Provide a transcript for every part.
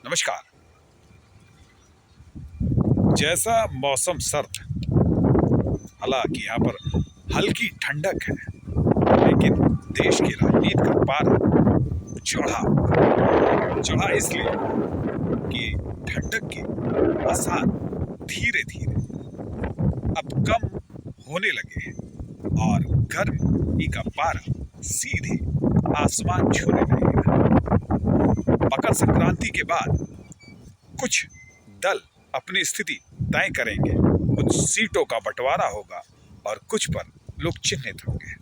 नमस्कार। जैसा मौसम सर्द, हालांकि यहाँ पर हल्की ठंडक है, लेकिन देश की राजनीति का पारा चढ़ा इसलिए कि ठंडक के आसार धीरे धीरे अब कम होने लगे हैं और गर्मी का पारा सीधे आसमान छूने लगेगा। मकर संक्रांति के बाद कुछ दल अपनी स्थिति तय करेंगे, कुछ सीटों का बंटवारा होगा और कुछ पर लोग चिन्हित होंगे।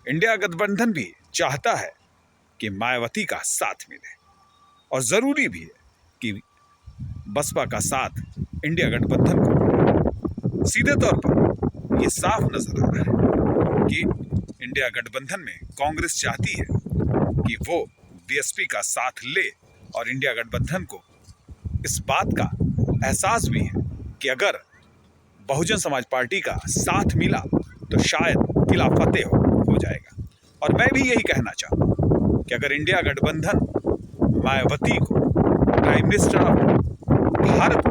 इंडिया गठबंधन भी चाहता है कि मायावती का साथ मिले और जरूरी भी है कि बसपा का साथ इंडिया गठबंधन को। सीधे तौर पर यह साफ नजर आ रहा है कि इंडिया गठबंधन में कांग्रेस चाहती है कि वो बीएसपी का साथ ले और इंडिया गठबंधन को इस बात का एहसास भी है कि अगर बहुजन समाज पार्टी का साथ मिला तो शायद किला फतेह हो जाएगा। और मैं भी यही कहना चाहूँ कि अगर इंडिया गठबंधन मायावती को प्राइम मिनिस्टर ऑफ भारत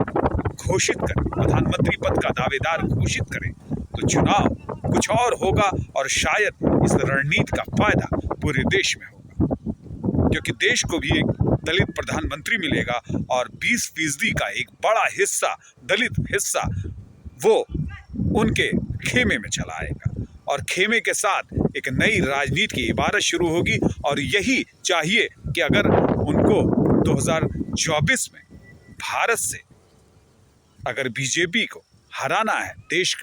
घोषित करे, प्रधानमंत्री पद का दावेदार घोषित करे, तो चुनाव कुछ और होगा और शायद इस रणनीति का फायदा पूरे देश में होगा, क्योंकि देश को भी एक दलित प्रधानमंत्री मिलेगा और 20% का एक बड़ा हिस्सा, दलित हिस्सा, वो उनके खेमे में चला आएगा और खेमे के साथ एक नई राजनीति की इबारत शुरू होगी। और यही चाहिए कि अगर उनको 2024 में भारत से अगर बीजेपी को हराना है, देश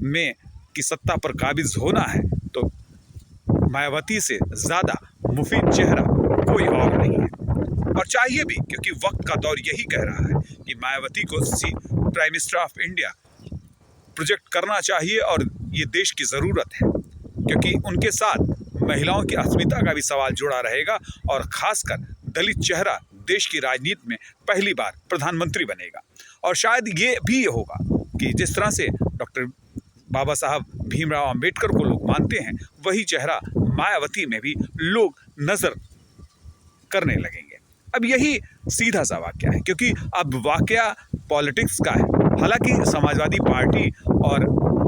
में की सत्ता पर काबिज होना है, तो मायावती से ज्यादा मुफीद चेहरा कोई और नहीं है। और चाहिए भी, क्योंकि वक्त का दौर यही कह रहा है कि मायावती को prime minister of India project करना चाहिए और ये देश की जरूरत है, क्योंकि उनके साथ महिलाओं की अस्मिता का भी सवाल जुड़ा रहेगा और खासकर दलित चेहरा देश की राजनीति में पहली बार प्रधानमंत्री बनेगा। और शायद ये भी होगा कि जिस तरह से डॉक्टर बाबा साहब भीमराव अंबेडकर को लोग मानते हैं, वही चेहरा मायावती में भी लोग नजर करने लगेंगे। अब यही सीधा सा वाकया है, क्योंकि अब वाकया पॉलिटिक्स का है। हालांकि समाजवादी पार्टी और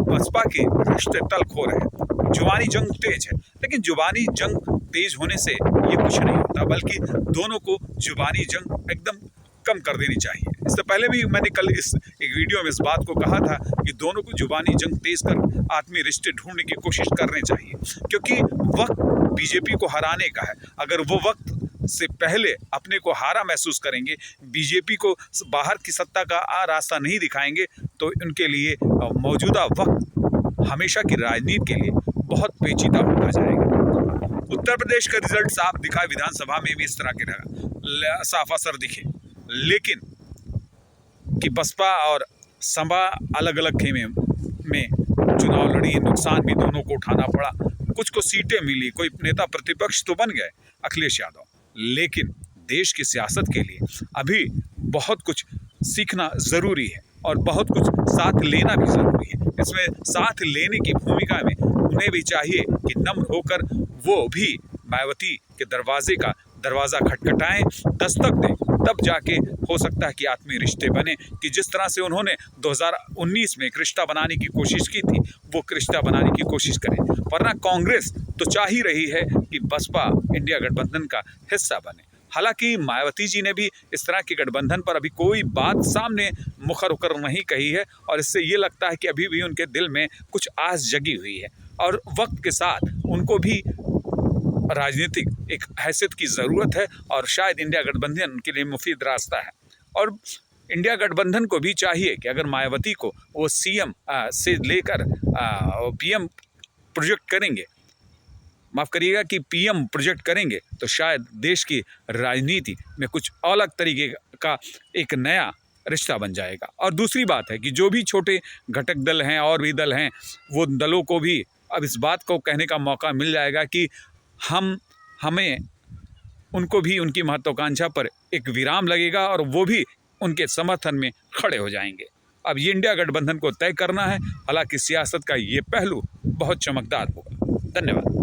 बसपा के रिश्ते तल्ख हो रहे हैं, जुबानी जंग तेज है, लेकिन जुबानी जंग तेज होने से ये कुछ नहीं होता, बल्कि दोनों को जुबानी जंग एकदम कम कर देनी चाहिए। इससे पहले भी मैंने कल इस एक वीडियो में इस बात को कहा था कि दोनों को जुबानी जंग तेज कर आत्मीय रिश्ते ढूंढने की कोशिश करनी चाहिए, क्योंकि वक्त बीजेपी को हराने का है। अगर वो वक्त से पहले अपने को हारा महसूस करेंगे, बीजेपी को बाहर की सत्ता का रास्ता नहीं दिखाएंगे, तो उनके लिए मौजूदा वक्त हमेशा की राजनीति के लिए बहुत पेचीदा होता जाएगा। उत्तर प्रदेश का रिजल्ट साफ दिखा, विधानसभा में भी इस तरह के साफ असर दिखे, लेकिन कि बसपा और सपा अलग अलग खेमे में चुनाव लड़ी, नुकसान भी दोनों को उठाना पड़ा। कुछ को सीटें मिली, कोई नेता प्रतिपक्ष तो बन गए अखिलेश यादव, लेकिन देश की सियासत के लिए अभी बहुत कुछ सीखना जरूरी है और बहुत कुछ साथ लेना भी जरूरी है। इसमें साथ लेने की भूमिका में उन्हें भी चाहिए कि नम्र होकर वो भी मायावती के दरवाजा खटखटाएं, दस्तक दें, तब जाके हो सकता है कि आत्मीय रिश्ते बने, कि जिस तरह से उन्होंने 2019 में एक रिश्ता बनाने की कोशिश की थी, वो रिश्ता बनाने की कोशिश करें। वरना कांग्रेस तो चाह ही रही है कि बसपा इंडिया गठबंधन का हिस्सा बने। हालांकि मायावती जी ने भी इस तरह के गठबंधन पर अभी कोई बात सामने मुखर होकर नहीं कही है, और इससे ये लगता है कि अभी भी उनके दिल में कुछ आस जगी हुई है और वक्त के साथ उनको भी राजनीतिक एक हैसियत की ज़रूरत है और शायद इंडिया गठबंधन के लिए मुफीद रास्ता है। और इंडिया गठबंधन को भी चाहिए कि अगर मायावती को वो सीएम से लेकर पीएम प्रोजेक्ट करेंगे, माफ़ करिएगा, कि पीएम प्रोजेक्ट करेंगे, तो शायद देश की राजनीति में कुछ अलग तरीके का एक नया रिश्ता बन जाएगा। और दूसरी बात है कि जो भी छोटे घटक दल हैं और भी दल हैं, वो दलों को भी अब इस बात को कहने का मौका मिल जाएगा कि हमें उनको भी उनकी महत्वाकांक्षा पर एक विराम लगेगा और वो भी उनके समर्थन में खड़े हो जाएंगे। अब ये इंडिया गठबंधन को तय करना है, हालांकि सियासत का ये पहलू बहुत चमकदार होगा। धन्यवाद।